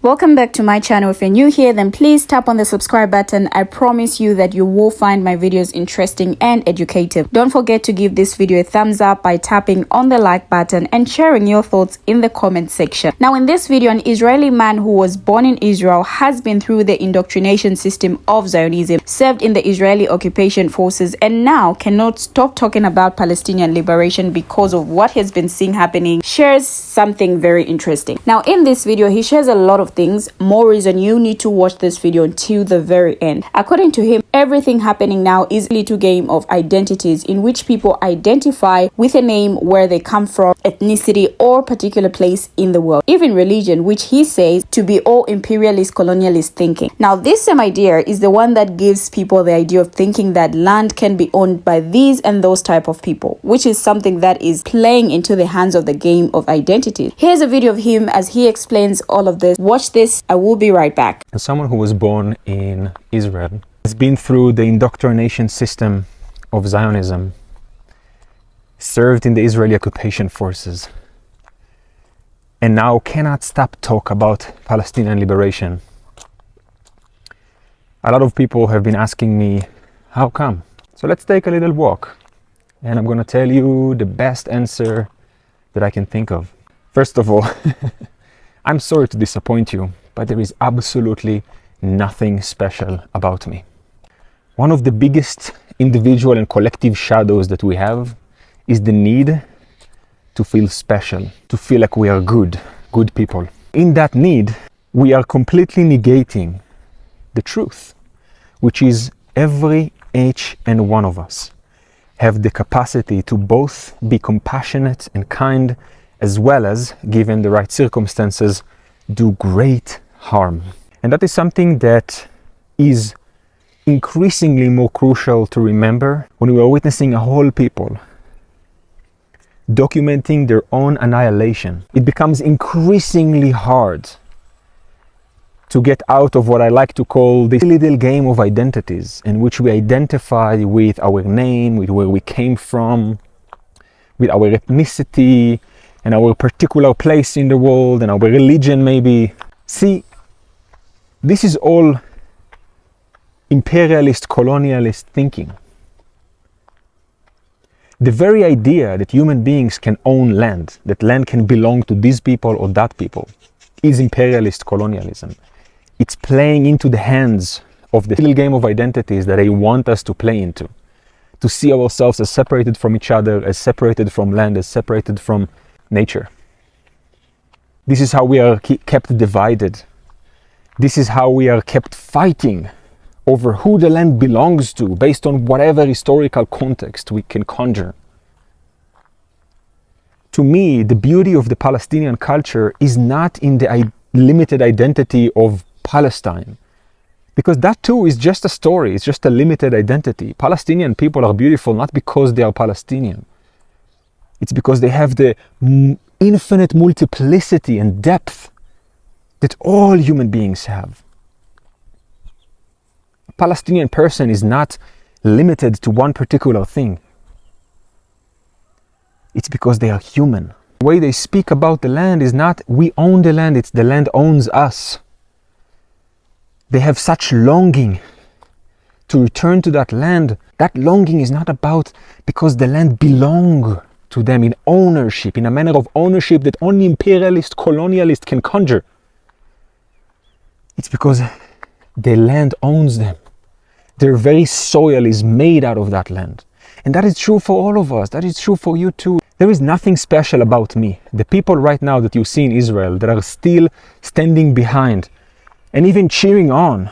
Welcome back to my channel. If you're new here, then please tap on the subscribe button. I promise you that you will find my videos interesting and educative. Don't forget to give this video a thumbs up by tapping on the like button and sharing your thoughts in the comment section. Now, in this video, an Israeli man who was born in Israel has been through the indoctrination system of Zionism, served in the Israeli occupation forces, and now cannot stop talking about Palestinian liberation because of what he's been seeing happening, shares something very interesting. Now, in this video, he shares a lot of things. More reason you need to watch this video until the very end. According to him, everything happening now is a little game of identities in which people identify with a name, where they come from, ethnicity, or particular place in the world, even religion, which he says to be all imperialist colonialist thinking. Now, this same idea is the one that gives people the idea of thinking that land can be owned by these and those type of people, which is something that is playing into the hands of the game of identity. Here's a video of him as he explains all of this. Watch this. I will be right back. As someone who was born in Israel, has been through the indoctrination system of Zionism, served in the Israeli occupation forces, and now cannot stop talk about Palestinian liberation. A lot of people have been asking me, how come? So let's take a little walk, and I'm going to tell you the best answer that I can think of. First of all, I'm sorry to disappoint you, but there is absolutely nothing special about me. One of the biggest individual and collective shadows that we have is the need to feel special, to feel like we are good people. In that need, we are completely negating the truth, which is each and one of us have the capacity to both be compassionate and kind, as well as, given the right circumstances, do great harm. And that is something that is increasingly more crucial to remember when we are witnessing a whole people documenting their own annihilation. It becomes increasingly hard to get out of what I like to call this little game of identities, in which we identify with our name, with where we came from, with our ethnicity, and our particular place in the world, and our religion maybe. See, this is all imperialist, colonialist thinking. The very idea that human beings can own land, that land can belong to these people or that people, is imperialist colonialism. It's playing into the hands of the little game of identities that they want us to play into, to see ourselves as separated from each other, as separated from land, as separated from nature. This is how we are kept divided. This is how we are kept fighting over who the land belongs to, based on whatever historical context we can conjure. To me, the beauty of the Palestinian culture is not in the limited identity of Palestine, because that too is just a story. It's just a limited identity. Palestinian people are beautiful not because they are Palestinian. It's because they have the infinite multiplicity and depth that all human beings have. A Palestinian person is not limited to one particular thing. It's because they are human. The way they speak about the land is not we own the land, it's the land owns us. They have such longing to return to that land. That longing is not about because the land belongs to them in ownership, in a manner of ownership that only imperialist, colonialist can conjure. It's because the land owns them. Their very soil is made out of that land. And that is true for all of us. That is true for you too. There is nothing special about me. The people right now that you see in Israel that are still standing behind and even cheering on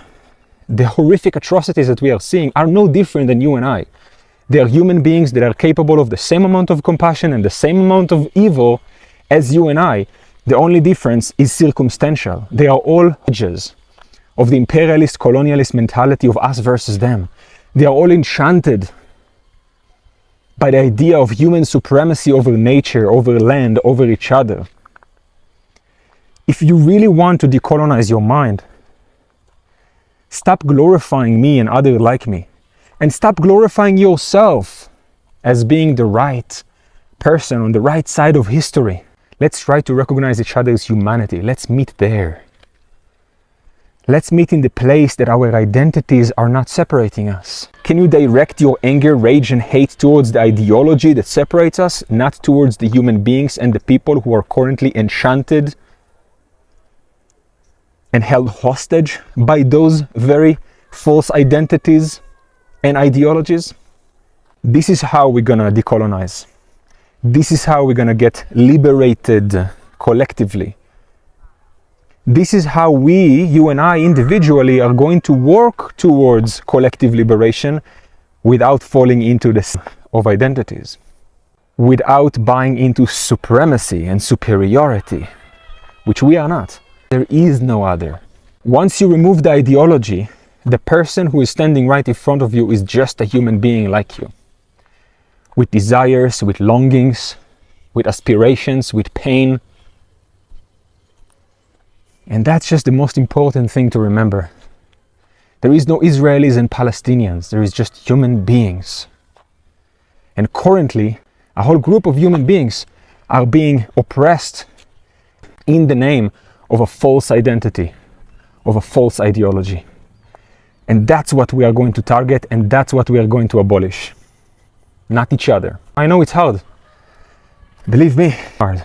the horrific atrocities that we are seeing are no different than you and I. They are human beings that are capable of the same amount of compassion and the same amount of evil as you and I. The only difference is circumstantial. They are all judges of the imperialist, colonialist mentality of us versus them. They are all enchanted by the idea of human supremacy over nature, over land, over each other. If you really want to decolonize your mind, stop glorifying me and others like me, and stop glorifying yourself as being the right person on the right side of history. Let's try to recognize each other's humanity. Let's meet there. Let's meet in the place that our identities are not separating us. Can you direct your anger, rage, and hate towards the ideology that separates us, not towards the human beings and the people who are currently enchanted and held hostage by those very false identities and ideologies? This is how we're gonna decolonize. This is how we're gonna get liberated collectively. This is how we, you and I individually, are going to work towards collective liberation without falling into this of identities, without buying into supremacy and superiority, which we are not. There is no other. Once you remove the ideology, the person who is standing right in front of you is just a human being like you, with desires, with longings, with aspirations, with pain. And that's just the most important thing to remember. There is no Israelis and Palestinians, there is just human beings. And currently, a whole group of human beings are being oppressed in the name of a false identity, of a false ideology. And that's what we are going to target, and that's what we are going to abolish. Not each other. I know it's hard. Believe me, hard.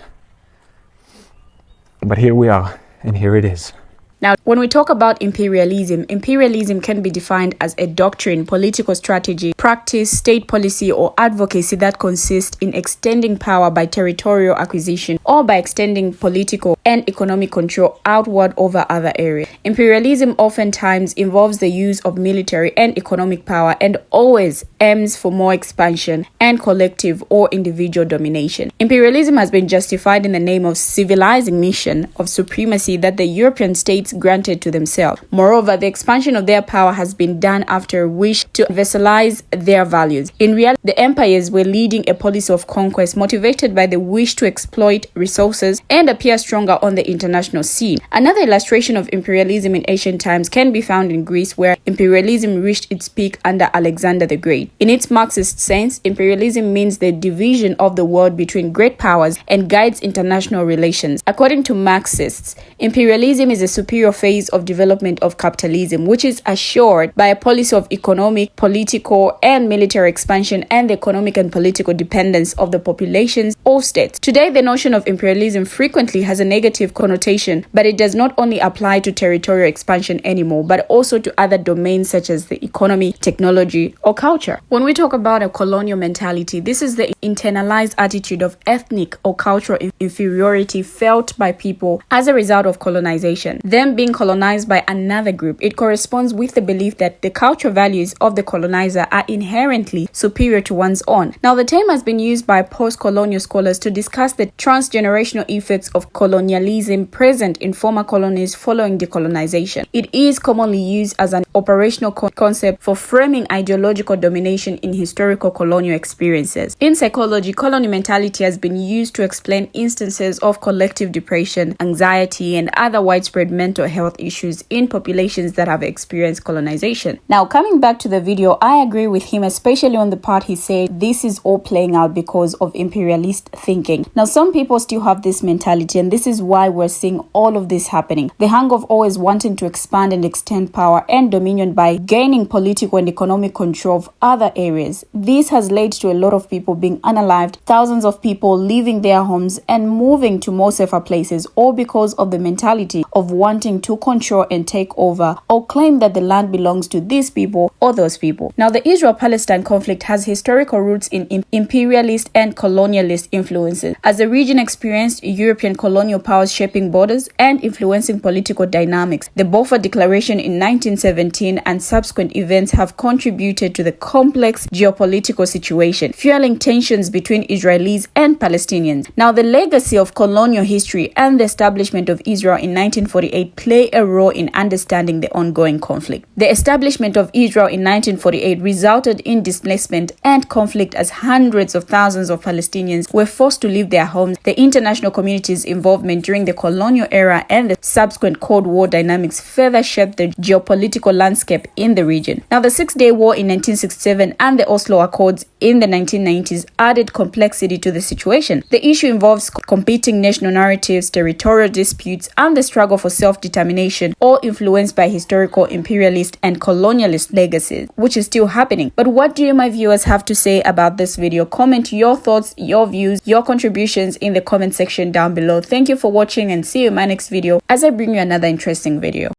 But here we are. And here it is. Now, when we talk about imperialism, imperialism can be defined as a doctrine, political strategy, practice, state policy, or advocacy that consists in extending power by territorial acquisition or by extending political and economic control outward over other areas. Imperialism oftentimes involves the use of military and economic power and always aims for more expansion and collective or individual domination. Imperialism has been justified in the name of civilizing mission of supremacy that the European states granted to themselves. Moreover, the expansion of their power has been done after a wish to vassalize their values. In reality, the empires were leading a policy of conquest motivated by the wish to exploit resources and appear stronger on the international scene. Another illustration of imperialism in ancient times can be found in Greece, where imperialism reached its peak under Alexander the Great. In its Marxist sense, imperialism means the division of the world between great powers and guides international relations. According to Marxists, imperialism is a superior phase of development of capitalism, which is assured by a policy of economic, political, and military expansion and the economic and political dependence of the populations or states. Today, the notion of imperialism frequently has a negative connotation, but it does not only apply to territorial expansion anymore, but also to other domains such as the economy, technology, or culture. When we talk about a colonial mentality, this is the internalized attitude of ethnic or cultural inferiority felt by people as a result of colonization. Them being colonized by another group, it corresponds with the belief that the cultural values of the colonizer are inherently superior to one's own. Now, the term has been used by post-colonial scholars to discuss the transgenerational effects of colonialism present in former colonies following decolonization. It is commonly used as an operational concept for framing ideological domination in historical colonial experiences. In psychology, colonial mentality has been used to explain instances of collective depression, anxiety, and other widespread mental health issues in populations that have experienced colonization. Now, coming back to the video, I agree with him, especially on the part he said this is all playing out because of imperialist thinking. Now, some people still have this mentality, and this is why we're seeing all of this happening. The hunger of always wanting to expand and extend power and dominion by gaining political and economic control of other areas. This has led to a lot of people being unalived, thousands of people leaving their homes and moving to more safer places, all because of the mentality of wanting to control and take over or claim that the land belongs to these people or those people. Now, the Israel-Palestine conflict has historical roots in imperialist and colonialist influences, as the region experienced European colonial powers shaping borders and influencing political dynamics. The Balfour Declaration in 1917 and subsequent events have contributed to the complex geopolitical situation, fueling tensions between Israelis and Palestinians. Now, the legacy of colonial history and the establishment of Israel in 1948 play a role in understanding the ongoing conflict. The establishment of Israel in 1948 resulted in displacement and conflict as hundreds of thousands of Palestinians were were forced to leave their homes. The international community's involvement during the colonial era and the subsequent Cold War dynamics further shaped the geopolitical landscape in the region. Now, the Six-Day War in 1967 and the Oslo Accords in the 1990s added complexity to the situation. The issue involves competing national narratives, territorial disputes, and the struggle for self-determination, all influenced by historical imperialist and colonialist legacies, which is still happening. But what do you, my viewers, have to say about this video? Comment your thoughts, your views, your contributions in the comment section down below. Thank you for watching, and see you in my next video as I bring you another interesting video.